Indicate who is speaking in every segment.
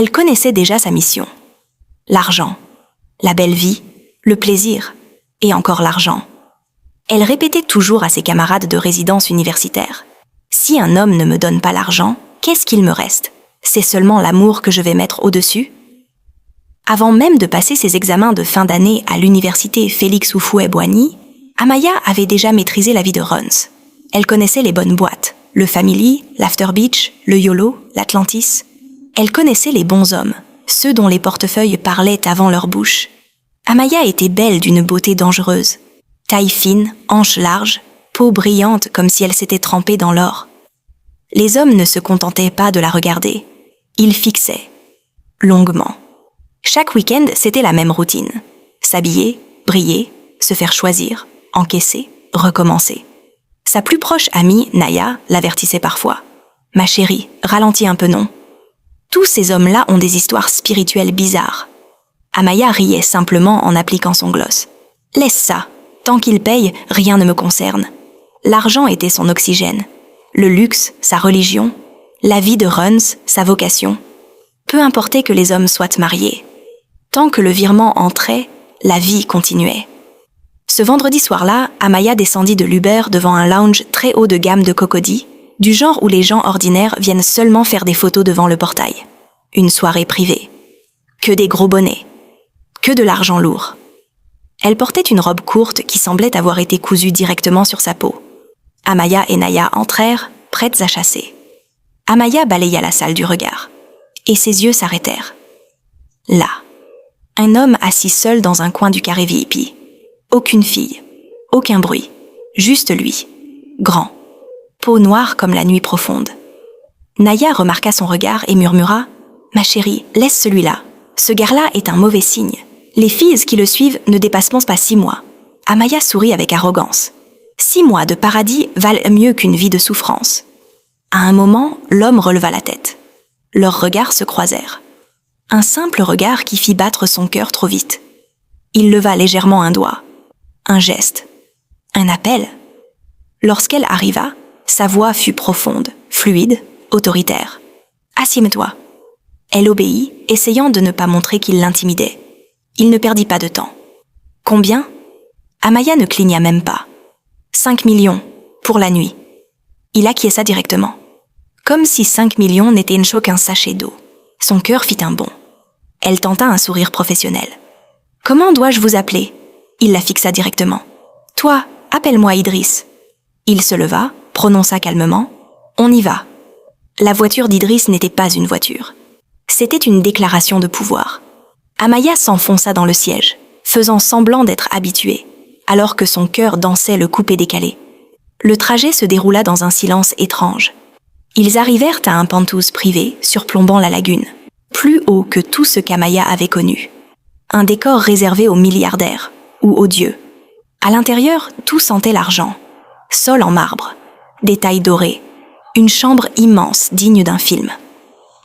Speaker 1: Elle connaissait déjà sa mission. L'argent, la belle vie, le plaisir, et encore l'argent. Elle répétait toujours à ses camarades de résidence universitaire. Si un homme ne me donne pas l'argent, qu'est-ce qu'il me reste? C'est seulement l'amour que je vais mettre au-dessus? Avant même de passer ses examens de fin d'année à l'université Félix Houphouët-Boigny, Amaya avait déjà maîtrisé la vie de Runs. Elle connaissait les bonnes boîtes, le Family, l'After Beach, le YOLO, l'Atlantis. Elle connaissait les bons hommes, ceux dont les portefeuilles parlaient avant leur bouche. Amaya était belle d'une beauté dangereuse. Taille fine, hanches larges, peau brillante comme si elle s'était trempée dans l'or. Les hommes ne se contentaient pas de la regarder. Ils fixaient. Longuement. Chaque week-end, c'était la même routine. S'habiller, briller, se faire choisir, encaisser, recommencer. Sa plus proche amie, Naya, l'avertissait parfois. « Ma chérie, ralentis un peu non ?» Tous ces hommes-là ont des histoires spirituelles bizarres. Amaya riait simplement en appliquant son gloss. « Laisse ça. Tant qu'il paye, rien ne me concerne. » L'argent était son oxygène. Le luxe, sa religion. La vie de Runs, sa vocation. Peu importait que les hommes soient mariés. Tant que le virement entrait, la vie continuait. Ce vendredi soir-là, Amaya descendit de l'Uber devant un lounge très haut de gamme de Cocody, du genre où les gens ordinaires viennent seulement faire des photos devant le portail. Une soirée privée. Que des gros bonnets. Que de l'argent lourd. Elle portait une robe courte qui semblait avoir été cousue directement sur sa peau. Amaya et Naya entrèrent, prêtes à chasser. Amaya balaya la salle du regard. Et ses yeux s'arrêtèrent. Là. Un homme assis seul dans un coin du carré VIP. Aucune fille. Aucun bruit. Juste lui. Grand. Peau noire comme la nuit profonde. Naya remarqua son regard et murmura « Ma chérie, laisse celui-là. Ce gars-là est un mauvais signe. Les filles qui le suivent ne dépasseront pas 6 mois. » Amaya sourit avec arrogance. 6 mois de paradis valent mieux qu'une vie de souffrance. À un moment, l'homme releva la tête. Leurs regards se croisèrent. Un simple regard qui fit battre son cœur trop vite. Il leva légèrement un doigt. Un geste. Un appel. Lorsqu'elle arriva, sa voix fut profonde, fluide, autoritaire. « Assieds-toi. » Elle obéit, essayant de ne pas montrer qu'il l'intimidait. Il ne perdit pas de temps. « Combien ?» Amaya ne cligna même pas. 5 millions, pour la nuit. Il acquiesça directement. Comme si 5 millions n'étaient une chose qu'un sachet d'eau. Son cœur fit un bond. Elle tenta un sourire professionnel. « Comment dois-je vous appeler ?» Il la fixa directement. « Toi, appelle-moi Idriss. » Il se leva, prononça calmement. « On y va. » La voiture d'Idriss n'était pas une voiture. C'était une déclaration de pouvoir. Amaya s'enfonça dans le siège, faisant semblant d'être habituée, alors que son cœur dansait le coupé-décalé. Le trajet se déroula dans un silence étrange. Ils arrivèrent à un penthouse privé surplombant la lagune, plus haut que tout ce qu'Amaya avait connu. Un décor réservé aux milliardaires ou aux dieux. À l'intérieur, tout sentait l'argent. Sol en marbre, détails dorés, une chambre immense digne d'un film.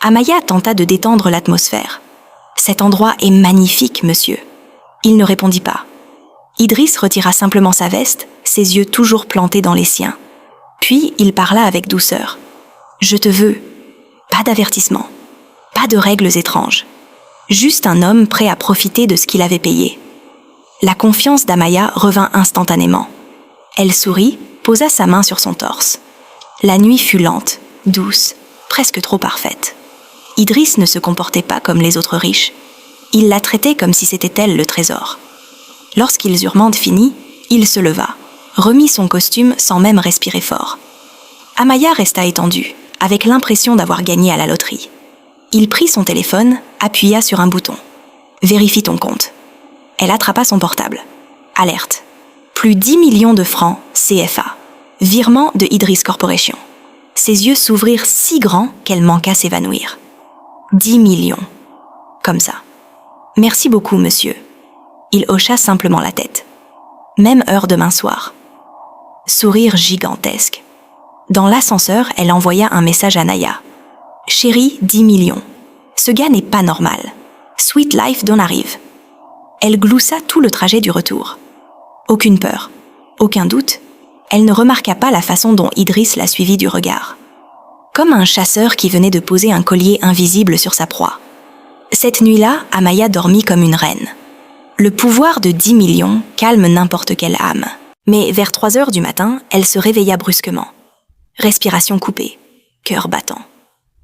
Speaker 1: Amaya tenta de détendre l'atmosphère. « Cet endroit est magnifique, monsieur. » Il ne répondit pas. Idriss retira simplement sa veste, ses yeux toujours plantés dans les siens. Puis il parla avec douceur. « Je te veux. » Pas d'avertissement. Pas de règles étranges. Juste un homme prêt à profiter de ce qu'il avait payé. La confiance d'Amaya revint instantanément. Elle sourit, posa sa main sur son torse. La nuit fut lente, douce, presque trop parfaite. Idriss ne se comportait pas comme les autres riches. Il la traitait comme si c'était elle le trésor. Lorsqu'ils eurent mende fini, il se leva, remit son costume sans même respirer fort. Amaya resta étendue, avec l'impression d'avoir gagné à la loterie. Il prit son téléphone, appuya sur un bouton. « Vérifie ton compte. » Elle attrapa son portable. Alerte. Plus 10 millions de francs CFA. Virement de Idriss Corporation. Ses yeux s'ouvrirent si grands qu'elle manqua s'évanouir. 10 millions. Comme ça. Merci beaucoup, monsieur. Il hocha simplement la tête. Même heure demain soir. Sourire gigantesque. Dans l'ascenseur, elle envoya un message à Naya. « Chérie, 10 millions. Ce gars n'est pas normal. Sweet life d'on arrive. » Elle gloussa tout le trajet du retour. Aucune peur, aucun doute, elle ne remarqua pas la façon dont Idriss la suivit du regard. Comme un chasseur qui venait de poser un collier invisible sur sa proie. Cette nuit-là, Amaya dormit comme une reine. Le pouvoir de 10 millions calme n'importe quelle âme. Mais vers 3 heures du matin, elle se réveilla brusquement. Respiration coupée, cœur battant.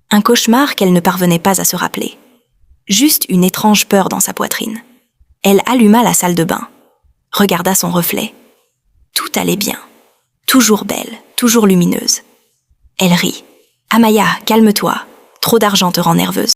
Speaker 1: Un cauchemar qu'elle ne parvenait pas à se rappeler. Juste une étrange peur dans sa poitrine. Elle alluma la salle de bain, regarda son reflet. Tout allait bien. Toujours belle, toujours lumineuse. Elle rit. « Amaya, calme-toi. Trop d'argent te rend nerveuse. »